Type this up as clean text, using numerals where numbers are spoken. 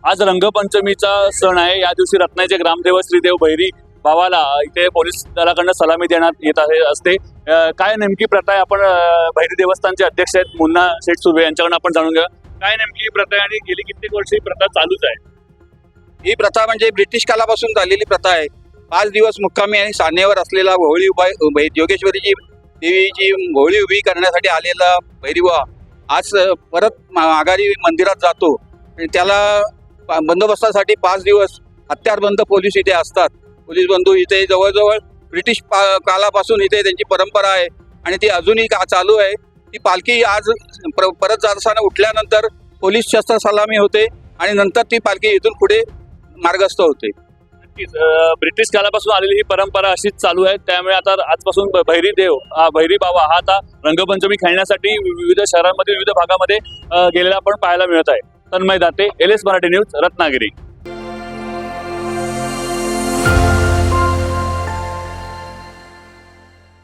आज रंगपंचमीचा सण आहे। या दिवशी रत्नाचे ग्रामदेव श्रीदेव भैरी भावाला इथे पोलीस दलाकडून सलामी देण्यात येत असते। काय नेमकी प्रथा आहे? आपण भैरी देवस्थानचे अध्यक्ष आहेत मुन्ना शेठ सुर्वे यांच्याकडून आपण जाणून घेऊया काय नेमकी प्रथा आहे आणि गेली कित्येक वर्ष ही प्रथा चालूच आहे। ही प्रथा म्हणजे ब्रिटिश कालापासून झालेली प्रथा आहे। 5 दिवस मुक्कामी आणि सानेवर असलेला होळी जोगेश्वरीची देवीची होळी उभी करण्यासाठी आलेला भैरीबा आज परत माघारी मंदिरात जातो आणि त्याला बंदोबस्तासाठी 5 दिवस हत्यारबंद पोलीस इथे असतात। पोलीस बंधू इथे जवळजवळ ब्रिटिश कालापासून इथे त्यांची परंपरा आहे आणि ती अजूनही चालू आहे। ती पालखी आज परत जात असताना उठल्यानंतर पोलीस शस्त्र सलामी होते आणि नंतर ती पालखी इथून पुढे मार्गस्थ होते। ब्रिटिश कालापासून आलेली ही परंपरा अशीच चालू आहे। त्यामुळे आता आजपासून भैरी देव भैरी बाबा हा आता रंगपंचमी खेळण्यासाठी विविध शहरांमध्ये विविध भागामध्ये गेलेला आपण पाहायला मिळत आहे। Tanmay Date, LS Marathi news, Ratnagiri.